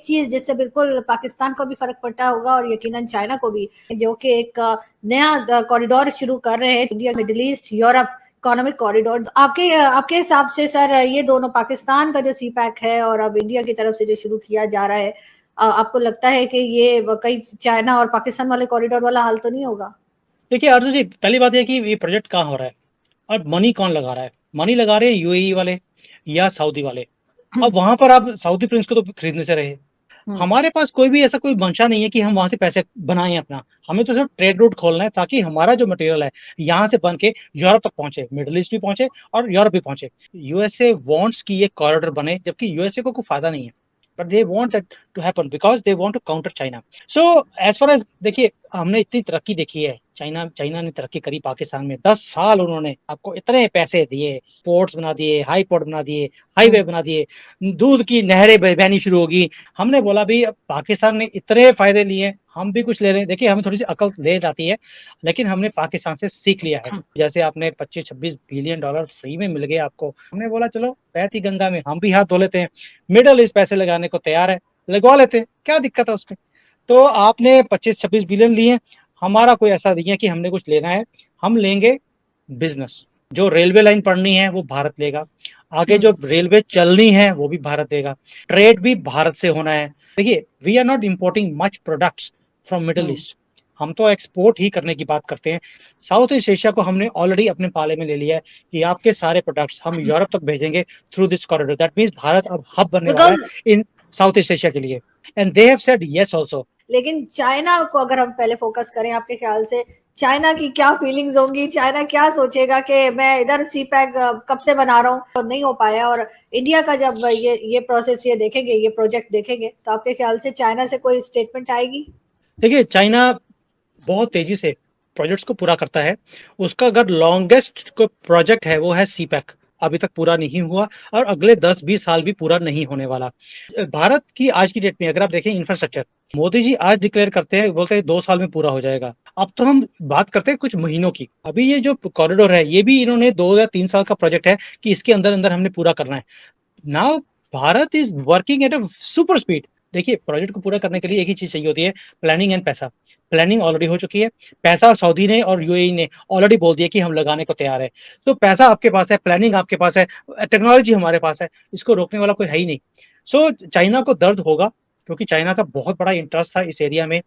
चीज जिससे बिल्कुल पाकिस्तान को भी फर्क पड़ता होगा और यकीनन चाइना को भी, जो कि एक नया कॉरिडोर शुरू कर रहे हैं, India, middle east, Europe economic corridor. आपके आपके हिसाब से सर, ये दोनों, पाकिस्तान का जो सी पैक है और अब इंडिया की तरफ से जो शुरू किया जा रहा है, आपको लगता है कि ये कई चाइना और पाकिस्तान वाले कॉरिडोर वाला हाल तो नहीं होगा? देखिए अर्जुन जी, पहली बात यह कि ये प्रोजेक्ट कहाँ हो रहा है और मनी कौन लगा रहा है। मनी लगा रहे हैं यूएई वाले या सऊदी वाले। अब वहां पर आप सऊदी प्रिंस को तो खरीदने से रहे। हमारे पास कोई भी ऐसा कोई मंशा नहीं है कि हम वहां से पैसे बनाएं अपना। हमें तो सिर्फ ट्रेड रूट खोलना है ताकि हमारा जो मटेरियल है यहाँ से बन के यूरोप तक पहुंचे, मिडिल ईस्ट भी पहुंचे और यूरोप भी पहुंचे। यूएसए वांट्स कि ये कॉरिडोर बने, जबकि यूएसए को कोई फायदा नहीं है, but they want that to happen because they want to counter China. So as far as, देखिए हमने इतनी तरक्की देखी है, चाइना ने तरक्की करी पाकिस्तान में। 10 साल उन्होंने आपको इतने पैसे दिए, पोर्ट्स बना दिए, हाई पोर्ट बना दिए, हाईवे बना दिए, दूध की नहरें बहनी शुरू होगी। हमने बोला भी अब पाकिस्तान ने इतने फायदे लिए, हम भी कुछ ले रहे हैं। देखिए हमें थोड़ी सी अकल दे जाती है, लेकिन हमने पाकिस्तान से सीख लिया है। जैसे आपने 25-26 बिलियन डॉलर फ्री में मिल गए आपको, हमने बोला चलो बहती गंगा में हम भी हाथ धो लेते हैं। मिडल ईस्ट पैसे लगाने को तैयार है, लगवा लेते हैं, क्या दिक्कत है उसमें। तो आपने 25-26 बिलियन लिए, हमारा कोई ऐसा नहीं है कि हमने कुछ लेना है। हम लेंगे बिजनेस। जो रेलवे लाइन पढ़नी है वो भारत लेगा, आगे जो रेलवे चलनी है वो भी भारत देगा, ट्रेड भी भारत से होना है। देखिए we are not importing much products from Middle East, हम तो एक्सपोर्ट ही करने की बात करते हैं। साउथ ईस्ट एशिया को हमने ऑलरेडी अपने पाले में ले लिया है कि आपके सारे प्रोडक्ट्स हम यूरोप तक भेजेंगे through this corridor. That means Bharat अब हब बनने वाला है इन साउथ ईस्ट एशिया के लिए, and they have said yes also. लेकिन चाइना को अगर हम पहले फोकस करें, आपके ख्याल से चाइना की क्या फीलिंग्स होंगी? चाइना क्या सोचेगा कि मैं इधर सी पैक कब से बना रहा हूँ और नहीं हो पाया, और इंडिया का जब ये प्रोसेस ये देखेंगे, ये प्रोजेक्ट देखेंगे, तो आपके ख्याल से चाइना से कोई स्टेटमेंट आएगी? देखिए चाइना बहुत तेजी से प्रोजेक्ट्स को पूरा करता है। उसका अगर लॉन्गेस्ट प्रोजेक्ट है वो है सी पैक, अभी तक पूरा नहीं हुआ और अगले 10-20 साल भी पूरा नहीं होने वाला। भारत की आज की डेट में अगर आप देखें इंफ्रास्ट्रक्चर, मोदी जी आज डिक्लेयर करते हैं, बोलते हैं 2 साल में पूरा हो जाएगा। अब तो हम बात करते हैं कुछ महीनों की। अभी ये जो कॉरिडोर है ये भी इन्होंने 2 या 3 साल का प्रोजेक्ट है कि इसके अंदर अंदर हमने पूरा करना है। Now Bharat is working at a super speed. देखिए प्रोजेक्ट को पूरा करने के लिए एक ही चीज चाहिए होती है, प्लानिंग एंड पैसा। प्लानिंग ऑलरेडी हो चुकी है, पैसा सऊदी ने और यूएई ने ऑलरेडी बोल दिया कि हम लगाने को तैयार है। तो पैसा आपके पास है, प्लानिंग आपके पास है, टेक्नोलॉजी हमारे पास है, इसको रोकने वाला कोई है ही नहीं। सो चाइना को दर्द होगा क्योंकि चाइना का बहुत बड़ा इंटरेस्ट था इस एरिया में।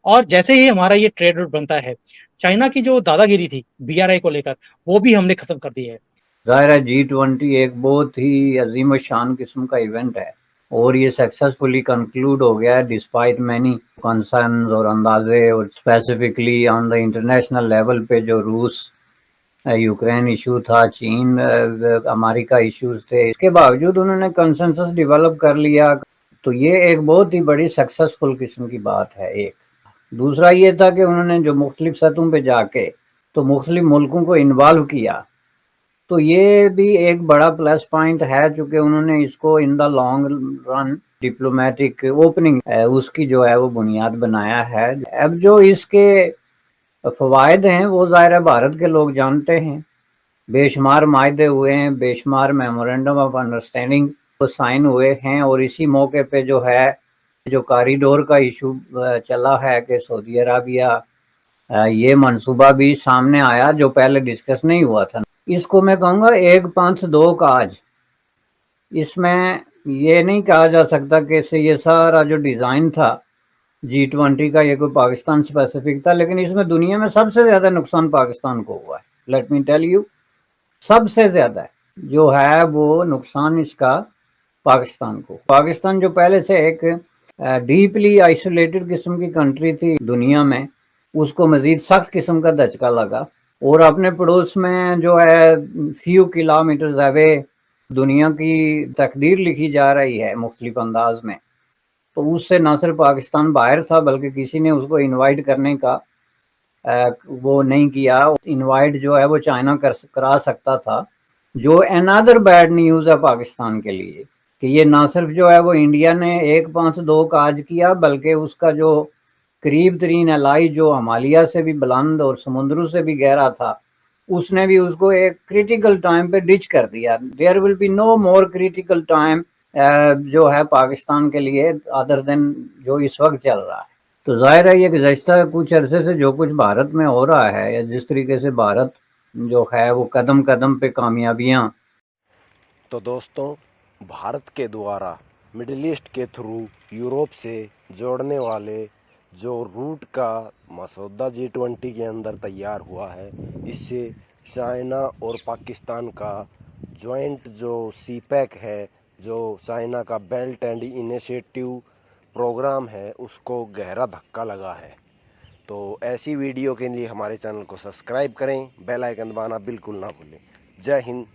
और जैसे ही हमारा ये ट्रेड रूट बनता है, चाइना की जो दादागिरी थी बीआरआई को लेकर वो भी हमने खत्म कर दी है। ज़ाहिर है G20 एक बहुत ही अजीम शान किस्म का इवेंट है और ये सक्सेसफुली कंक्लूड हो गया है डिस्पाइट मैनी कंसर्न्स और अंदाजे, और specifically on the international level पे जो रूस यूक्रेन इशू था, चीन अमेरिका इश्यूज थे, इसके बावजूद उन्होंने कंसेंसस डेवलप कर लिया। तो ये एक बहुत ही बड़ी सक्सेसफुल किस्म की बात है। एक दूसरा ये था कि उन्होंने जो मुख्तलिफ सतहों पे जाके तो मुख्तलिफ मुल्कों को इन्वॉल्व किया, तो ये भी एक बड़ा प्लस पॉइंट है, चूँकि उन्होंने इसको in the long run diplomatic opening उसकी जो है वो बुनियाद बनाया है। अब जो इसके फ़वाइद हैं वो ज़ाहिर है भारत के लोग जानते हैं। बेशुमार माहदे हुए हैं, बेशुमार मेमोरेंडम ऑफ अंडरस्टैंडिंग तो साइन हुए हैं, और इसी मौके पे जो है जो कॉरिडोर का इशू चला है कि सऊदी अरबिया, ये मंसूबा भी सामने आया जो पहले डिस्कस नहीं हुआ था। इसको मैं कहूँगा एक पंथ दो काज। इसमें ये नहीं कहा जा सकता कि ये सारा जो डिज़ाइन था G20 का ये कोई पाकिस्तान स्पेसिफिक था, लेकिन इसमें दुनिया में सबसे ज़्यादा नुकसान पाकिस्तान को हुआ है। लेट मी टेल यू, सबसे ज़्यादा जो है वो नुकसान इसका पाकिस्तान को। पाकिस्तान जो पहले से एक डीपली आइसोलेटेड किस्म की कंट्री थी दुनिया में, उसको मज़ीद सख्त किस्म का धचका लगा, और अपने पड़ोस में जो है फ्यू किलोमीटर्स अवे दुनिया की तकदीर लिखी जा रही है मुख्तलिफ अंदाज में। तो उससे ना सिर्फ पाकिस्तान बाहर था बल्कि किसी ने उसको इनवाइट करने का वो नहीं किया। इनवाइट जो है वो चाइना करा सकता था, जो अनदर बैड न्यूज़ है पाकिस्तान के लिए कि ये ना सिर्फ जो है वो इंडिया ने एक पांच दो काज किया, बल्कि उसका जो करीब तरीन अलाई जो हिमालय से भी बुलंद और समुद्रों से भी गहरा था, उसने भी उसको एक क्रिटिकल टाइम पे डिच कर दिया। There will be no more critical time जो है पाकिस्तान के लिए अदर देन जो इस वक्त चल रहा है। तो जाहिर है ये गुज़श्ता कुछ अरसे से जो कुछ भारत में हो रहा है या जिस तरीके से भारत जो है वो कदम कदम पे कामयाबियाँ। तो दोस्तों, भारत के द्वारा मिडिल ईस्ट के थ्रू यूरोप से जोड़ने वाले जो रूट का मसौदा G20 के अंदर तैयार हुआ है, इससे चाइना और पाकिस्तान का जॉइंट जो सीपैक है, जो चाइना का बेल्ट एंड इनिशिएटिव प्रोग्राम है, उसको गहरा धक्का लगा है। तो ऐसी वीडियो के लिए हमारे चैनल को सब्सक्राइब करें, बेल आइकन दबाना बिल्कुल ना भूलें। जय हिंद।